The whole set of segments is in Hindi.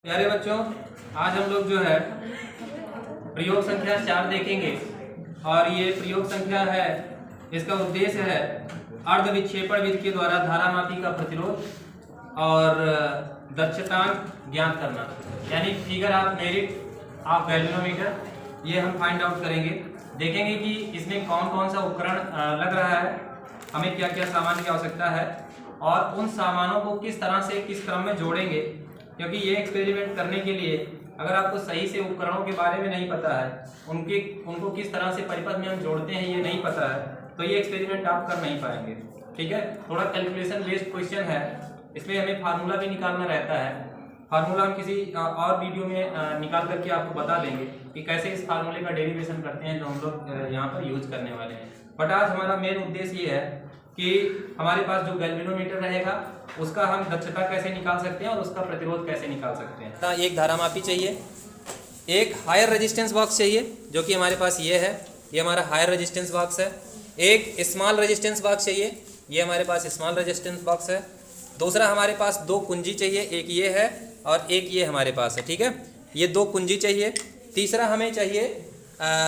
प्यारे बच्चों, आज हम लोग जो है प्रयोग संख्या 4 देखेंगे और ये प्रयोग संख्या है, इसका उद्देश्य है अर्ध विक्षेपण विधि के द्वारा धारामापी का प्रतिरोध और दक्षतांक ज्ञात करना, यानी figure of merit of galvanometer, ये हम फाइंड आउट करेंगे। देखेंगे कि इसमें कौन कौन सा उपकरण लग रहा है, हमें क्या क्या सामान की आवश्यकता है और उन सामानों को किस तरह से किस क्रम में जोड़ेंगे, क्योंकि ये एक्सपेरिमेंट करने के लिए अगर आपको सही से उपकरणों के बारे में नहीं पता है, उनको किस तरह से परिपथ में हम जोड़ते हैं ये नहीं पता है, तो ये एक्सपेरिमेंट आप कर नहीं पाएंगे। ठीक है, थोड़ा कैलकुलेशन बेस्ड क्वेश्चन है, इसमें हमें फार्मूला भी निकालना रहता है। फार्मूला हम किसी और वीडियो में निकाल करके आपको बता देंगे कि कैसे इस फार्मूले का डेरिवेशन करते हैं जो हम लोग यहाँ पर यूज करने वाले हैं। बट आज हमारा मेन उद्देश्य ये है कि हमारे पास जो गैल्वेनोमीटर रहेगा उसका हम दक्षता कैसे निकाल सकते हैं और उसका प्रतिरोध कैसे निकाल सकते हैं। एक धारामापी चाहिए, एक हायर रेजिस्टेंस बॉक्स चाहिए जो कि हमारे पास ये है, ये हमारा हायर रेजिस्टेंस बॉक्स है। एक स्मॉल रेजिस्टेंस बॉक्स चाहिए, ये हमारे पास स्मॉल रेजिस्टेंस बॉक्स है। दूसरा हमारे पास दो कुंजी चाहिए, एक ये है और एक ये हमारे पास है। ठीक है, ये दो कुंजी चाहिए। तीसरा हमें चाहिए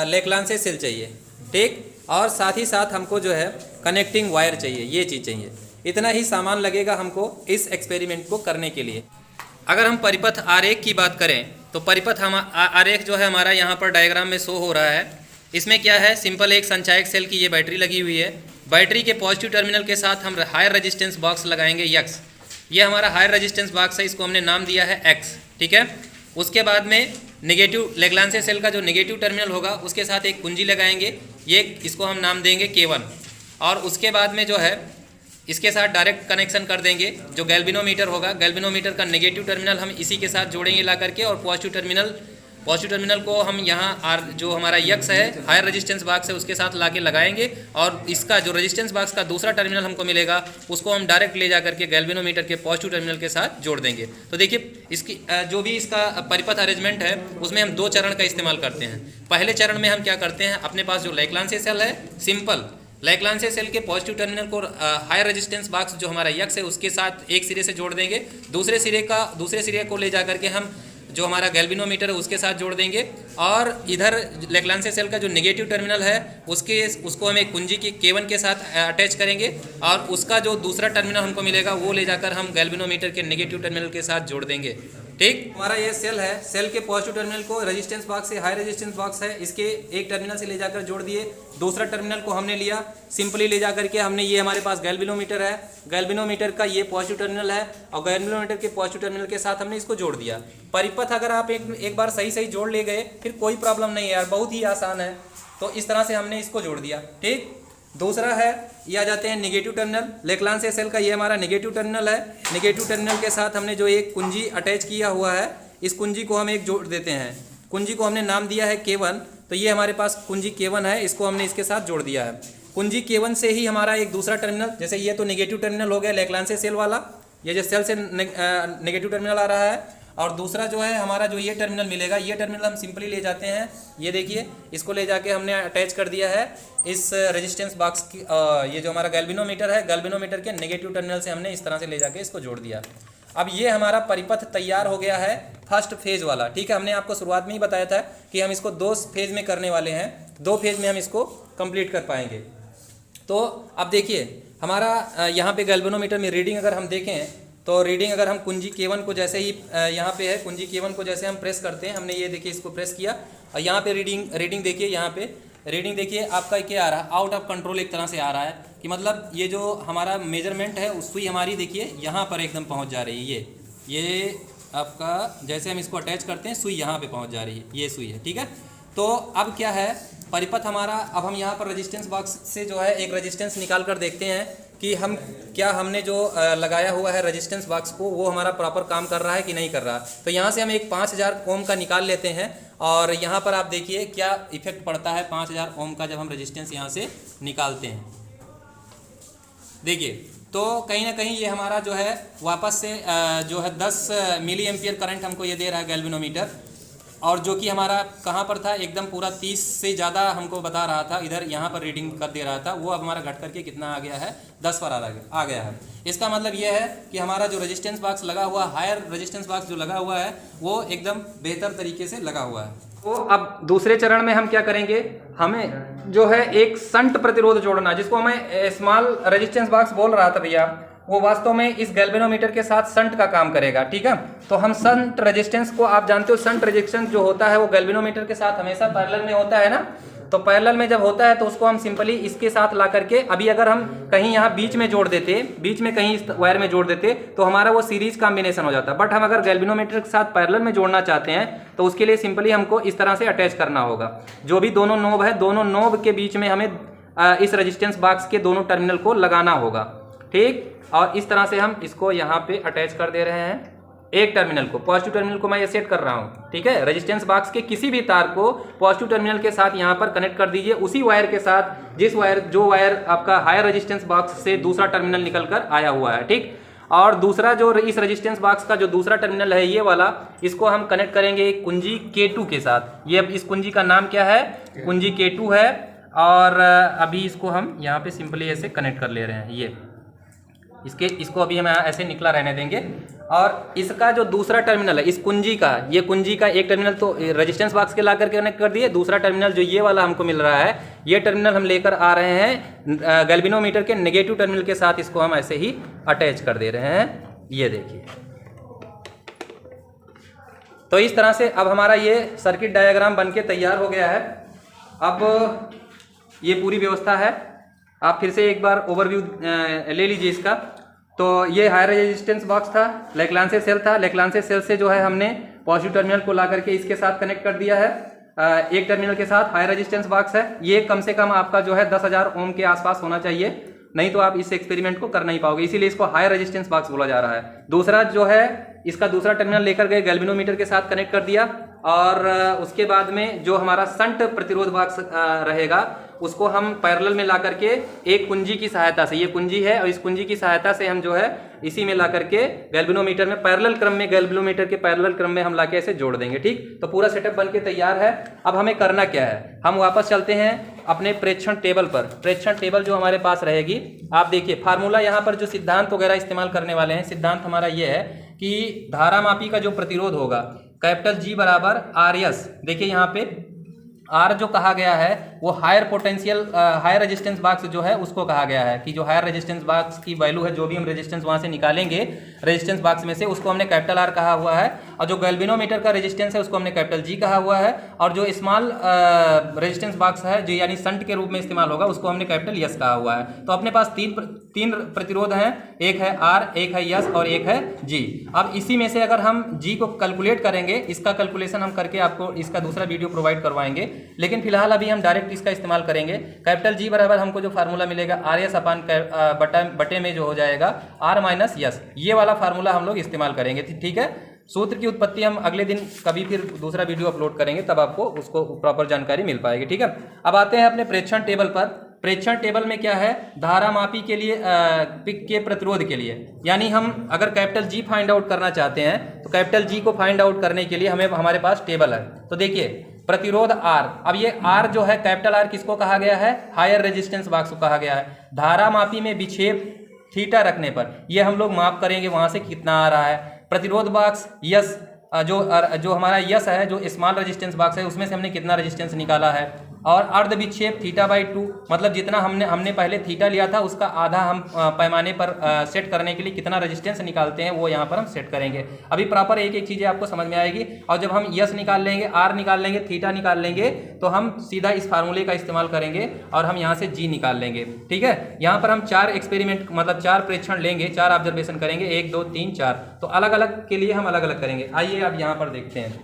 लेक्लांसे सेल चाहिए, ठीक, और साथ ही साथ हमको जो है कनेक्टिंग वायर चाहिए, ये चीज़ चाहिए। इतना ही सामान लगेगा हमको इस एक्सपेरिमेंट को करने के लिए। अगर हम परिपथ आरेख की बात करें तो परिपथ हम आरेख जो है हमारा यहाँ पर डायग्राम में शो हो रहा है। इसमें क्या है, सिंपल एक संचायक सेल की ये बैटरी लगी हुई है। बैटरी के पॉजिटिव टर्मिनल के साथ हम हायर रेजिस्टेंस बॉक्स लगाएंगे यक्स, ये हमारा हायर रेजिस्टेंस बॉक्स है, इसको हमने नाम दिया है एक्स। ठीक है, उसके बाद में नेगेटिव लेग्रांजे सेल का जो नेगेटिव टर्मिनल होगा उसके साथ एक कुंजी लगाएंगे, ये इसको हम नाम देंगे K1, और उसके बाद में जो है इसके साथ डायरेक्ट कनेक्शन कर देंगे जो गैल्वेनोमीटर होगा। गैल्वेनोमीटर का नेगेटिव टर्मिनल हम इसी के साथ जोड़ेंगे ला करके, और पॉजिटिव टर्मिनल को हम यहाँ जो हमारा यक्स है हायर रेजिस्टेंस बॉक्स है उसके साथ लाके लगाएंगे, और इसका जो रेजिस्टेंस बॉक्स का दूसरा टर्मिनल हमको मिलेगा उसको हम डायरेक्ट ले जा करके गैल्वेनोमीटर के पॉजिटिव टर्मिनल के साथ जोड़ देंगे। तो देखिए इसकी जो भी इसका परिपथ अरेंजमेंट है उसमें हम दो चरण का इस्तेमाल करते हैं। पहले चरण में हम क्या करते हैं, अपने पास जो लेग्रांजे सेल है, सिंपल लेग्रांजे सेल के पॉजिटिव टर्मिनल को हायर रेजिस्टेंस बॉक्स जो हमारा यक्स है उसके साथ एक सिरे से जोड़ देंगे, दूसरे सिरे को ले जा करके हम जो हमारा गैल्वेनोमीटर है उसके साथ जोड़ देंगे, और इधर लेग्रांजे सेल का जो नेगेटिव टर्मिनल है उसको हम एक कुंजी की K1 के साथ अटैच करेंगे, और उसका जो दूसरा टर्मिनल हमको मिलेगा वो ले जाकर हम गैल्वेनोमीटर के नेगेटिव टर्मिनल के साथ जोड़ देंगे। ठीक, हमारा ये सेल है, सेल के पॉजिटिव टर्मिनल को रेजिस्टेंस बॉक्स से, हाई रेजिस्टेंस बॉक्स है इसके एक टर्मिनल से ले जाकर जोड़ दिए, दूसरा टर्मिनल को हमने लिया सिंपली ले जाकर के हमने, ये हमारे पास गैल्वेनोमीटर है, गैल्वेनोमीटर का ये पॉजिटिव टर्मिनल है और गैल्वेनोमीटर के पॉजिटिव टर्मिनल के साथ हमने इसको जोड़ दिया। परिपथ अगर आप एक बार सही जोड़ ले गए फिर कोई प्रॉब्लम नहीं है यार, बहुत ही आसान है। तो इस तरह से हमने इसको जोड़ दिया। ठीक, दूसरा है ये आ जाते हैं नेगेटिव टर्मिनल, लेग्रांजे सेल का ये हमारा नेगेटिव टर्मिनल है। नेगेटिव टर्मिनल के साथ हमने जो एक कुंजी अटैच किया हुआ है, इस कुंजी को हम एक जोड़ देते हैं, कुंजी को हमने नाम दिया है K1, तो ये हमारे पास कुंजी K1 है, इसको हमने इसके साथ जोड़ दिया है। कुंजी K1 से ही हमारा एक दूसरा टर्मिनल, जैसे ये तो नेगेटिव टर्मिनल हो गया लेग्रांजे सेल वाला, ये जो सेल से नेगेटिव टर्मिनल आ रहा है, और दूसरा जो है हमारा जो ये टर्मिनल मिलेगा, ये टर्मिनल हम सिंपली ले जाते हैं, ये देखिए इसको ले जाके हमने अटैच कर दिया है इस रेजिस्टेंस बॉक्स की, ये जो हमारा गैल्वेनोमीटर है, गैल्वेनोमीटर के नेगेटिव टर्मिनल से हमने इस तरह से ले जाके इसको जोड़ दिया। अब ये हमारा परिपथ तैयार हो गया है फर्स्ट फेज वाला। ठीक है, हमने आपको शुरुआत में ही बताया था कि हम इसको 2 फेज में करने वाले हैं, 2 फेज में हम इसको कंप्लीट कर पाएंगे। तो अब देखिए हमारा यहाँ पे गैल्वेनोमीटर में रीडिंग अगर हम देखें तो रीडिंग अगर हम कुंजी K1 को जैसे ही यहाँ पे है, कुंजी K1 को जैसे हम प्रेस करते हैं, हमने ये देखिए इसको प्रेस किया और यहाँ पे रीडिंग देखिए, यहाँ पे रीडिंग देखिए आपका क्या आ रहा है, आउट ऑफ कंट्रोल एक तरह से आ रहा है, कि मतलब ये जो हमारा मेजरमेंट है उस सुई हमारी देखिए यहाँ पर एकदम पहुँच जा रही है, ये आपका जैसे हम इसको अटैच करते हैं सुई यहाँ पर पहुँच जा रही है, ये सुई है। ठीक है, तो अब क्या है परिपथ हमारा, अब हम यहाँ पर रेजिस्टेंस बॉक्स से जो है एक रेजिस्टेंस निकाल कर देखते हैं कि हमने जो लगाया हुआ है रेजिस्टेंस बॉक्स को वो हमारा प्रॉपर काम कर रहा है कि नहीं कर रहा। तो यहाँ से हम एक 5000 ओम का निकाल लेते हैं, और यहाँ पर आप देखिए क्या इफेक्ट पड़ता है 5000 ओम का जब हम रेजिस्टेंस यहाँ से निकालते हैं। देखिए तो कहीं ना कहीं ये हमारा जो है वापस से जो है 10 मिली एम्पियर करंट हमको ये दे रहा है गैल्वेनोमीटर। और जो कि हमारा कहाँ पर था, एकदम पूरा 30 से ज़्यादा हमको बता रहा था, इधर यहाँ पर रीडिंग कर दे रहा था, वो अब हमारा घट करके कितना आ गया है, 10 पर आ गया है। इसका मतलब ये है कि हमारा जो रेजिस्टेंस बॉक्स लगा हुआ, हायर रेजिस्टेंस बॉक्स जो लगा हुआ है वो एकदम बेहतर तरीके से लगा हुआ है। तो अब दूसरे चरण में हम क्या करेंगे, हमें जो है एक शंट प्रतिरोध जोड़ना, जिसको मैं स्मॉल रेजिस्टेंस बॉक्स बोल रहा था भैया, वो वास्तव में इस गैल्वेनोमीटर के साथ शंट का काम करेगा। ठीक है, तो हम शंट रेजिस्टेंस को, आप जानते हो शंट रेजिस्टेंस जो होता है वो गैल्वेनोमीटर के साथ हमेशा पैरेलल में होता है ना। तो पैरेलल में जब होता है तो उसको हम सिंपली इसके साथ ला करके, अभी अगर हम कहीं यहाँ बीच में जोड़ देते, बीच में कहीं इस वायर में जोड़ देते तो हमारा वो सीरीज कॉम्बिनेशन हो जाता। बट हम अगर गैल्वेनोमीटर के साथ पैरेलल में जोड़ना चाहते हैं तो उसके लिए सिंपली हमको इस तरह से अटैच करना होगा। जो भी दोनों नोब है, दोनों नोब के बीच में हमें इस रेजिस्टेंस बॉक्स के दोनों टर्मिनल को लगाना होगा। ठीक, और इस तरह से हम इसको यहाँ पे अटैच कर दे रहे हैं। एक टर्मिनल को, पॉजिटिव टर्मिनल को मैं ये सेट कर रहा हूँ। ठीक है, रेजिस्टेंस बॉक्स के किसी भी तार को पॉजिटिव टर्मिनल के साथ यहाँ पर कनेक्ट कर दीजिए, उसी वायर के साथ जो वायर आपका हायर रेजिस्टेंस बॉक्स से दूसरा टर्मिनल निकल कर आया हुआ है। ठीक, और दूसरा जो इस रेजिस्टेंस बॉक्स का जो दूसरा टर्मिनल है ये वाला, इसको हम कनेक्ट करेंगे एक कुंजी K2 के साथ। ये इस कुंजी का नाम क्या है, कुंजी K2 है। और अभी इसको हम यहाँ पे सिंपली ऐसे कनेक्ट कर ले रहे हैं। ये इसको अभी हम ऐसे निकला रहने देंगे। और इसका जो दूसरा टर्मिनल है इस कुंजी का, ये कुंजी का एक टर्मिनल तो रेजिस्टेंस बॉक्स के ला करके कनेक्ट कर दिए, दूसरा टर्मिनल जो ये वाला हमको मिल रहा है, ये टर्मिनल हम लेकर आ रहे हैं गैल्वेनोमीटर के नेगेटिव टर्मिनल के साथ। इसको हम ऐसे ही अटैच कर दे रहे हैं। ये देखिए, तो इस तरह से अब हमारा ये सर्किट डायग्राम बनके तैयार हो गया है। अब ये पूरी व्यवस्था है, आप फिर से एक बार ओवरव्यू ले लीजिए इसका। तो ये हायर रेजिस्टेंस बॉक्स था, लेक्लांसे सेल था, लेक्लांसे सेल से जो है हमने पॉजिटिव टर्मिनल को ला करके इसके साथ कनेक्ट कर दिया है। एक टर्मिनल के साथ हायर रेजिस्टेंस बॉक्स है। ये कम से कम आपका जो है 10,000 ओम के आसपास होना चाहिए, नहीं तो आप इस एक्सपेरिमेंट को कर नहीं पाओगे, इसीलिए इसको हायर रेजिस्टेंस बॉक्स बोला जा रहा है। दूसरा जो है इसका दूसरा टर्मिनल लेकर गए, गैल्वेनोमीटर के साथ कनेक्ट कर दिया। और उसके बाद में जो हमारा शंट प्रतिरोध बॉक्स रहेगा उसको हम पैरेलल में ला करके एक कुंजी की सहायता से, ये कुंजी है और इस कुंजी की सहायता से हम जो है इसी में ला करके गैल्वेनोमीटर में पैरेलल क्रम में, गैल्वेनोमीटर के पैरेलल क्रम में हम ला के ऐसे जोड़ देंगे। ठीक, तो पूरा सेटअप बनके तैयार है। अब हमें करना क्या है, हम वापस चलते हैं अपने प्रेक्षण टेबल पर। प्रेक्षण टेबल जो हमारे पास रहेगी, आप देखिए फार्मूला यहाँ पर जो सिद्धांत वगैरह इस्तेमाल करने वाले हैं, सिद्धांत हमारा ये है कि धारामापी का जो प्रतिरोध होगा कैपिटल G बराबर RS। देखिए यहाँ पे R जो कहा गया है वो higher potential, higher resistance box जो है उसको कहा गया है कि जो हायर रेजिस्टेंस बॉक्स की वैल्यू है, जो भी हम रेजिस्टेंस वहाँ से निकालेंगे रेजिस्टेंस बॉक्स में से, उसको हमने कैपिटल R कहा हुआ है। और जो गैल्वेनोमीटर का रेजिस्टेंस है उसको हमने कैपिटल G कहा हुआ है। और जो स्मॉल रेजिस्टेंस बॉक्स है जो यानी शंट के रूप में इस्तेमाल होगा उसको हमने कैपिटल S कहा हुआ है। तो अपने पास तीन प्रतिरोध हैं, एक है R, एक है S और एक है G। अब इसी में से अगर हम G को कैलकुलेट करेंगे, इसका कैलकुलेशन हम करके आपको इसका दूसरा वीडियो प्रोवाइड करवाएंगे, लेकिन फिलहाल अभी हम डायरेक्ट इसका इस्तेमाल करेंगे। कैपिटल G बराबर हमको जो फार्मूला मिलेगा RS अपान बटे में जो हो जाएगा R माइनस S, ये वाला फार्मूला हम लोग इस्तेमाल करेंगे। ठीक है, सूत्र की उत्पत्ति हम अगले दिन कभी फिर दूसरा वीडियो अपलोड करेंगे, तब आपको उसको प्रॉपर जानकारी मिल पाएगी। ठीक है, अब आते हैं अपने प्रेक्षण टेबल पर। प्रेक्षण टेबल में क्या है, धारामापी के लिए पिक के प्रतिरोध के लिए, यानी हम अगर कैपिटल G फाइंड आउट करना चाहते हैं तो कैपिटल G को फाइंड आउट करने के लिए हमें हमारे पास टेबल है। तो देखिए प्रतिरोध R, अब ये R जो है कैपिटल R किसको कहा गया है, हायर रेजिस्टेंस बॉक्स को कहा गया है। धारामापी में विक्षेप थीटा रखने पर ये हम लोग माप करेंगे वहां से कितना आ रहा है। प्रतिरोध बॉक्स यस, जो हमारा यस है, जो स्मॉल रेजिस्टेंस बॉक्स है उसमें से हमने कितना रेजिस्टेंस निकाला है। और अर्ध विक्षेप θ/2, मतलब जितना हमने पहले थीटा लिया था उसका आधा हम पैमाने पर सेट करने के लिए कितना रेजिस्टेंस निकालते हैं वो यहाँ पर हम सेट करेंगे। अभी प्रॉपर एक एक चीज़ें आपको समझ में आएगी। और जब हम यस निकाल लेंगे, आर निकाल लेंगे, थीटा निकाल लेंगे, तो हम सीधा इस फार्मूले का इस्तेमाल करेंगे और हम यहाँ से जी निकाल लेंगे। ठीक है, यहाँ पर हम 4 एक्सपेरिमेंट मतलब 4 प्रेक्षण लेंगे, 4 ऑब्जर्वेशन करेंगे, 1 2 3 4, तो अलग अलग के लिए हम अलग अलग करेंगे। आइए अब यहाँ पर देखते हैं।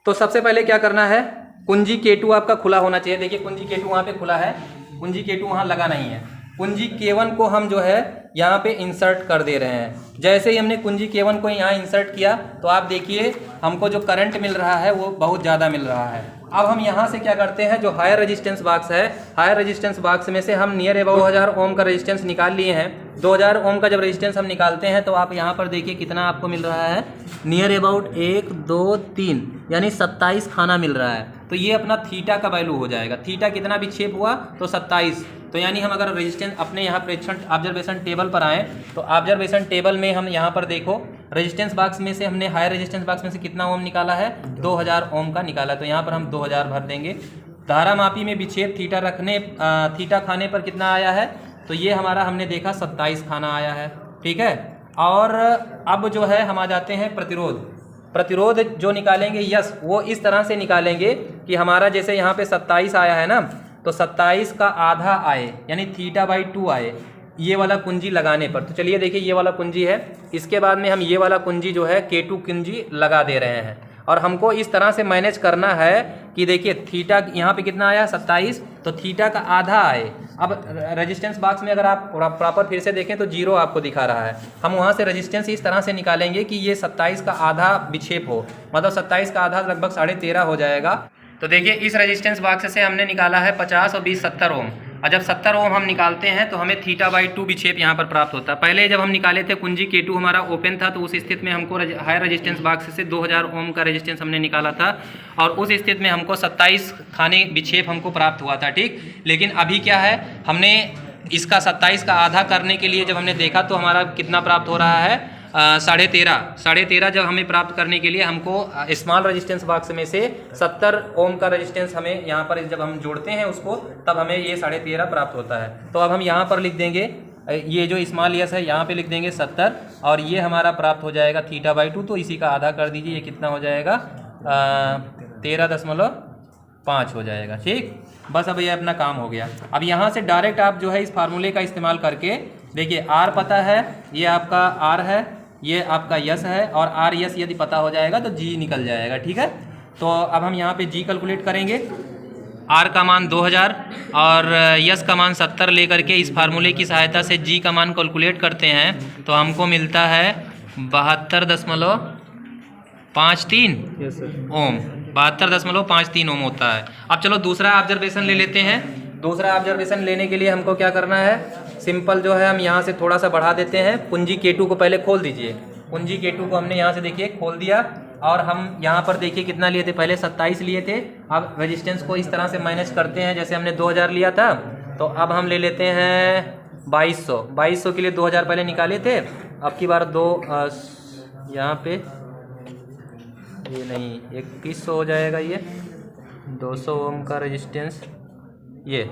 तो सबसे पहले क्या करना है, कुंजी K2 आपका खुला होना चाहिए। देखिए कुंजी K2 वहाँ पे खुला है, कुंजी K2 वहाँ लगा नहीं है। कुंजी K1 को हम जो है यहाँ पे इंसर्ट कर दे रहे हैं। जैसे ही हमने कुंजी K1 को यहाँ इंसर्ट किया तो आप देखिए हमको जो करंट मिल रहा है वो बहुत ज़्यादा मिल रहा है। अब हम यहाँ से क्या करते हैं, जो हायर रेजिस्टेंस बॉक्स है, हायर रेजिस्टेंस बॉक्स में से हम नियर अबाउट 2000 ओम का रेजिस्टेंस निकाल लिए हैं। 2000 ओम का जब रेजिस्टेंस हम निकालते हैं तो आप यहाँ पर देखिए कितना आपको मिल रहा है, नियर अबाउट 1 2 3 यानी 27 खाना मिल रहा है। तो ये अपना थीटा का वैल्यू हो जाएगा। थीटा कितना विक्षेप हुआ तो 27। तो यानी हम अगर रेजिस्टेंस अपने यहाँ प्रेक्षण ऑब्जर्वेशन टेबल पर आएँ तो ऑब्जर्वेशन टेबल में हम यहाँ पर देखो रेजिस्टेंस बॉक्स में से हमने हायर रेजिस्टेंस बॉक्स में से कितना ओम निकाला है, 2000 ओम का निकाला। तो यहाँ पर हम 2000 भर देंगे। धारा मापी में विक्षेप थीटा खाने पर कितना आया है, तो ये हमारा हमने देखा 27 खाना आया है। ठीक है। और अब जो है हम आ जाते हैं प्रतिरोध जो निकालेंगे यस वो इस तरह से निकालेंगे कि हमारा जैसे यहाँ पे 27 आया है ना, तो 27 का आधा आए यानी θ/2 आए ये वाला कुंजी लगाने पर। तो चलिए देखिए ये वाला कुंजी है, इसके बाद में हम ये वाला कुंजी जो है K2 कुंजी लगा दे रहे हैं। और हमको इस तरह से मैनेज करना है कि देखिए थीटा यहाँ पे कितना आया 27, तो थीटा का आधा आए। अब रेजिस्टेंस बॉक्स में अगर आप प्रॉपर फिर से देखें तो 0 आपको दिखा रहा है। हम वहाँ से रेजिस्टेंस इस तरह से निकालेंगे कि ये 27 का आधा विक्षेप हो, मतलब 27 का आधा लगभग 13.5 हो जाएगा। तो देखिए इस रेजिस्टेंस बॉक्स से हमने निकाला है 50 और 20 70 ओम। और जब 70 ओम हम निकालते हैं तो हमें θ/2 विक्षेप यहाँ पर प्राप्त होता है। पहले जब हम निकाले थे कुंजी K2 हमारा ओपन था, तो उस स्थिति में हमको हायर रेजिस्टेंस बॉक्स से 2000 ओम का रेजिस्टेंस हमने निकाला था और उस स्थिति में हमको 27 खाने विक्षेप हमको प्राप्त हुआ था। ठीक। लेकिन अभी क्या है, हमने इसका 27 का आधा करने के लिए जब हमने देखा तो हमारा कितना प्राप्त हो रहा है, 13.5 जब हमें प्राप्त करने के लिए हमको स्मॉल रेजिस्टेंस बॉक्स में से 70 ओम का रेजिस्टेंस हमें यहाँ पर जब हम जोड़ते हैं उसको तब हमें ये 13.5 प्राप्त होता है। तो अब हम यहाँ पर लिख देंगे, ये जो स्मॉल यस है यहाँ पे लिख देंगे 70 और ये हमारा प्राप्त हो जाएगा θ/2। तो इसी का आधा कर दीजिए, ये कितना हो जाएगा 13.5 हो जाएगा। ठीक। बस अब ये अपना काम हो गया। अब यहाँ से डायरेक्ट आप जो है इस फार्मूले का इस्तेमाल करके देखिए R पता है, ये आपका R है, ये आपका यस है और R यस यदि पता हो जाएगा तो G निकल जाएगा। ठीक है। तो अब हम यहाँ पे G कैलकुलेट करेंगे। R का मान 2000 और यस का मान 70 लेकर के इस फार्मूले की सहायता से G का मान कैलकुलेट करते हैं तो हमको मिलता है 72.53 ओम। 72.53 ओम होता है। अब चलो दूसरा ऑब्जर्वेशन ले लेते हैं। दूसरा ऑब्जर्वेशन लेने के लिए हमको क्या करना है, सिंपल जो है हम यहाँ से थोड़ा सा बढ़ा देते हैं। कुंजी K2 को पहले खोल दीजिए। कुंजी K2 को हमने यहाँ से देखिए खोल दिया और हम यहाँ पर देखिए कितना लिए थे, पहले 27 लिए थे। अब रेजिस्टेंस को इस तरह से मैनेज करते हैं, जैसे हमने 2000 लिया था तो अब हम ले लेते हैं 2200 के लिए 2000 पहले निकाले थे। अब की बार यहाँ पे ये नहीं 2100 हो जाएगा, ये 200 ओम का रेजिस्टेंस ये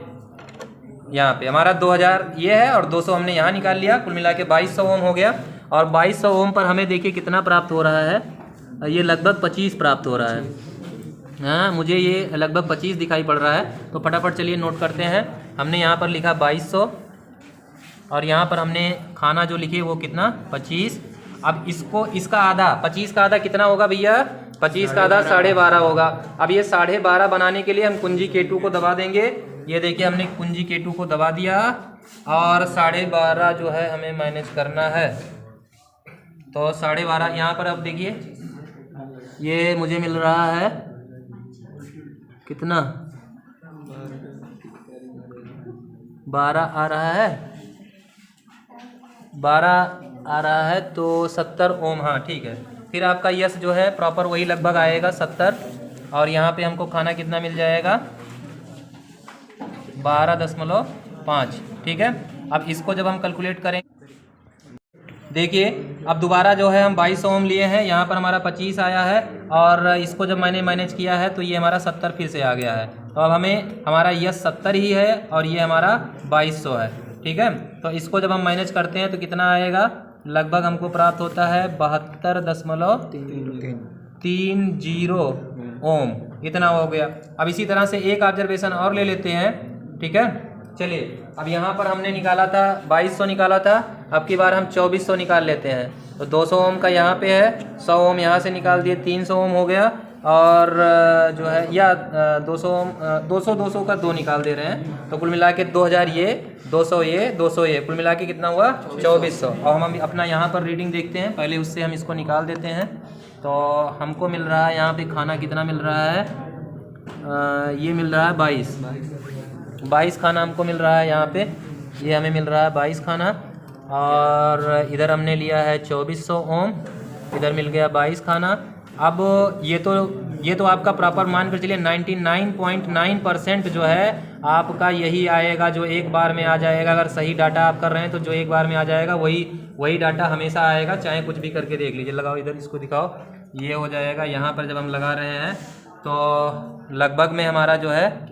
यहाँ पे हमारा 2000 ये है और 200 हमने यहाँ निकाल लिया, कुल मिला के 2200 ओम हो गया। और 2200 ओम पर हमें देखिए कितना प्राप्त हो रहा है, ये लगभग 25 प्राप्त हो रहा है। हाँ मुझे ये लगभग 25 दिखाई पड़ रहा है। तो फटाफट चलिए नोट करते हैं। हमने यहाँ पर लिखा 2200 और यहाँ पर हमने खाना जो लिखे वो कितना 25। अब इसको इसका आधा 25 का आधा कितना होगा भैया, 25 का आधा 12.5 होगा। अब ये 12.5 बनाने के लिए हम कुंजी K2 को दबा देंगे। ये देखिए हमने कुंजी K2 को दबा दिया और 12.5 जो है हमें मैनेज करना है। तो 12.5 यहाँ पर अब देखिए ये मुझे मिल रहा है कितना 12 आ रहा है, 12 आ रहा है तो 70 ओम। हाँ ठीक है। फिर आपका यस जो है प्रॉपर वही लगभग आएगा 70 और यहाँ पे हमको खाना कितना मिल जाएगा 12.5। ठीक है। अब इसको जब हम कैलकुलेट करें देखिए अब दोबारा जो है हम 2200 ओम लिए हैं, यहाँ पर हमारा 25 आया है और इसको जब मैंने मैनेज किया है तो ये हमारा 70 फिर से आ गया है। तो अब हमें हमारा यस 70 ही है और ये हमारा 2200 है। ठीक है। तो इसको जब हम मैनेज करते हैं तो कितना आएगा, लगभग हमको प्राप्त होता है 72.30 ओम, इतना हो गया। अब इसी तरह से एक ऑब्जर्वेशन और ले लेते हैं। ठीक है। चलिए अब यहाँ पर हमने निकाला था 2200 निकाला था, अब की बार हम 2400 निकाल लेते हैं। तो 200 ओम का यहाँ पे है, 100 ओम यहाँ से निकाल दिए, 300 ओम हो गया। और जो है या 200 का 2 निकाल दे रहे हैं, तो कुल मिला के 2000 ये 200 ये 200 ये कुल मिला के कितना हुआ 2400। और हम अपना यहाँ पर रीडिंग देखते हैं, पहले उससे हम इसको निकाल देते हैं। तो हमको मिल रहा है यहाँ पे खाना कितना मिल रहा है, ये मिल रहा है 22 खाना हमको मिल रहा है यहाँ पे, ये हमें मिल रहा है 22 खाना। और इधर हमने लिया है 2400 ओम, इधर मिल गया 22 खाना। अब ये तो आपका प्रॉपर मान कर चलिए 99.9% जो है आपका यही आएगा जो एक बार में आ जाएगा। अगर सही डाटा आप कर रहे हैं तो जो एक बार में आ जाएगा वही डाटा हमेशा आएगा, चाहे कुछ भी करके देख लीजिए। लगाओ इधर, इसको दिखाओ, ये हो जाएगा। यहाँ पर जब हम लगा रहे हैं तो लगभग में हमारा जो है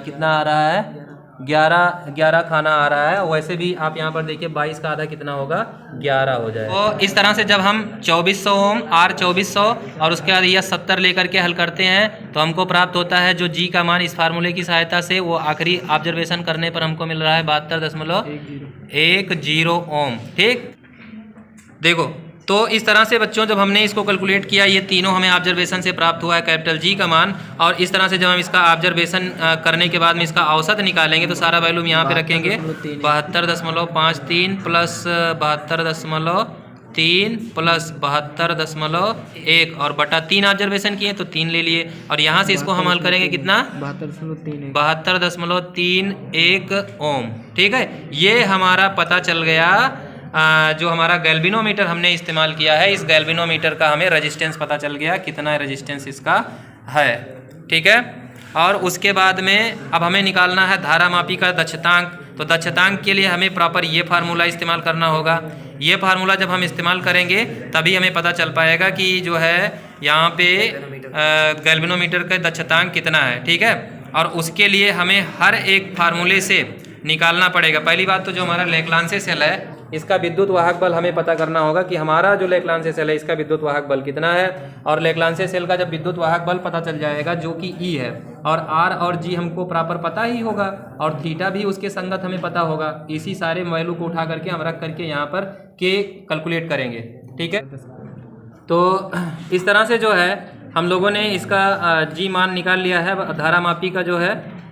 कितना आ रहा है 11 खाना आ रहा है। वैसे भी आप यहाँ पर देखिए 22 का आधा कितना होगा 11 हो जाएगा। तो इस तरह से जब हम 2400 ओम R 2400 और उसके बाद यह 70 लेकर के हल करते हैं तो हमको प्राप्त होता है जो G का मान इस फार्मूले की सहायता से वो आखिरी ऑब्जर्वेशन करने पर हमको मिल रहा है 72.10 ओम। ठीक, देखो तो इस तरह से बच्चों जब हमने इसको कैलकुलेट किया, ये तीनों हमें ऑब्जर्वेशन से प्राप्त हुआ है कैपिटल G का मान। और इस तरह से जब हम इसका ऑब्जर्वेशन करने के बाद में इसका औसत निकालेंगे तो सारा वैल्यू हम यहाँ पे रखेंगे 72.53 प्लस 72.3 प्लस 72.1 और बटा 3 ऑब्जर्वेशन किए तो 3 ले लिए। और यहाँ से इसको हम हल करेंगे कितना 72.31 ओम। ठीक है, ये हमारा पता चल गया। जो हमारा गैल्वेनोमीटर हमने इस्तेमाल किया है, इस गैल्वेनोमीटर का हमें रेजिस्टेंस पता चल गया, कितना रेजिस्टेंस इसका है। ठीक है, और उसके बाद में अब हमें निकालना है धारामापी का दक्षतांक। तो दक्षतांक के लिए हमें प्रॉपर ये फार्मूला इस्तेमाल करना होगा। ये फार्मूला जब हम इस्तेमाल करेंगे तभी हमें पता चल पाएगा कि जो है यहाँ पे गैल्वेनोमीटर का दक्षतांक कितना है। ठीक है, और उसके लिए हमें हर एक फार्मूले से निकालना पड़ेगा। पहली बात तो जो हमारा लेक्लांसे सेल है इसका विद्युत वाहक बल हमें पता करना होगा कि हमारा जो लेक्लांसे सेल है इसका विद्युत वाहक बल कितना है। और लेक्लांसे सेल का जब विद्युत वाहक बल पता चल जाएगा जो कि E है, और R और G हमको प्रॉपर पता ही होगा, और थीटा भी उसके संगत हमें पता होगा। इसी सारे वैल्यू को उठा करके हम रख करके यहाँ पर K कैलकुलेट करेंगे। ठीक है, तो इस तरह से जो है हम लोगों ने इसका G मान निकाल लिया है। धारामापी का जो है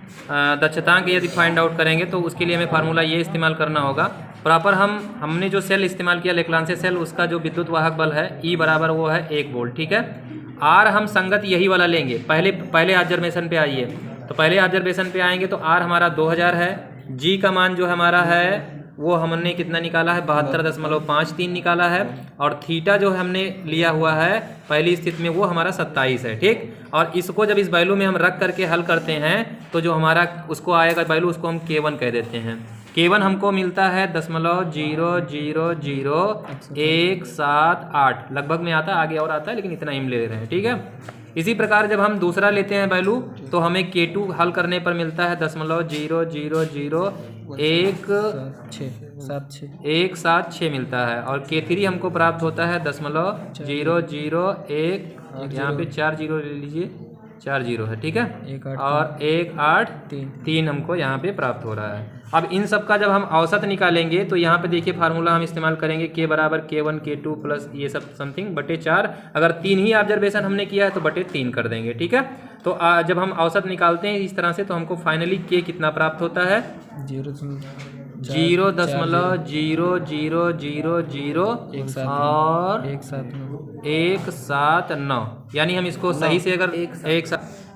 दक्षतांक यदि फाइंड आउट करेंगे तो उसके लिए हमें फार्मूला ये इस्तेमाल करना होगा। प्रॉपर हमने जो सेल इस्तेमाल किया लेक्लांसे सेल, उसका जो विद्युत वाहक बल है E बराबर वो है 1 वोल्ट। ठीक है, R हम संगत यही वाला लेंगे। पहले ऑब्जर्वेशन पे आइए, तो पहले ऑब्जर्वेशन पे आएंगे तो R हमारा 2000 है। G का मान जो हमारा है वो हमने कितना निकाला है 72.53 निकाला है। और थीटा जो हमने लिया हुआ है पहली स्थिति में वो हमारा 27 है। ठीक, और इसको जब इस वैल्यू में हम रख करके हल करते हैं तो जो हमारा उसको आएगा वैल्यू उसको हम K1 कह देते हैं। K1 हमको मिलता है 0.0000178 लगभग में आता है, आगे और आता है लेकिन इतना ही हम ले रहे हैं। ठीक है, इसी प्रकार जब हम दूसरा लेते हैं वैल्यू तो हमें K2 हल करने पर मिलता है 0.0000176 मिलता है। और K3 हमको प्राप्त होता है 0.001, यहाँ पे 4 जीरो ले लीजिए, 4 जीरो है। ठीक है, और 183 हमको यहाँ पे प्राप्त हो रहा है। अब इन सब का जब हम औसत निकालेंगे तो यहाँ पे देखिए फार्मूला हम इस्तेमाल करेंगे K बराबर K1 K2 प्लस ये सब समथिंग बटे 4। अगर 3 ही ऑब्जर्वेशन हमने किया है तो बटे 3 कर देंगे। ठीक है, तो जब हम औसत निकालते हैं इस तरह से तो हमको फाइनली K कितना प्राप्त होता है 0.0000 और 179। यानी हम इसको सही से अगर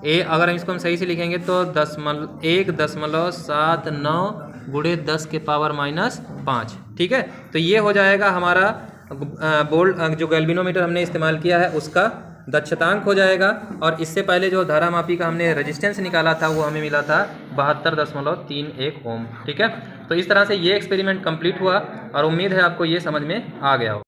अगर हम इसको हम सही से लिखेंगे तो 1.79 गुणे 10 के पावर -5। ठीक है, तो ये हो जाएगा हमारा बोल्ट जो गैल्वेनोमीटर हमने इस्तेमाल किया है उसका दक्षतांक हो जाएगा। और इससे पहले जो धारामापी का हमने रेजिस्टेंस निकाला था वो हमें मिला था 72.31 ओम। ठीक है, तो इस तरह से ये एक्सपेरिमेंट कंप्लीट हुआ और उम्मीद है आपको ये समझ में आ गया हो।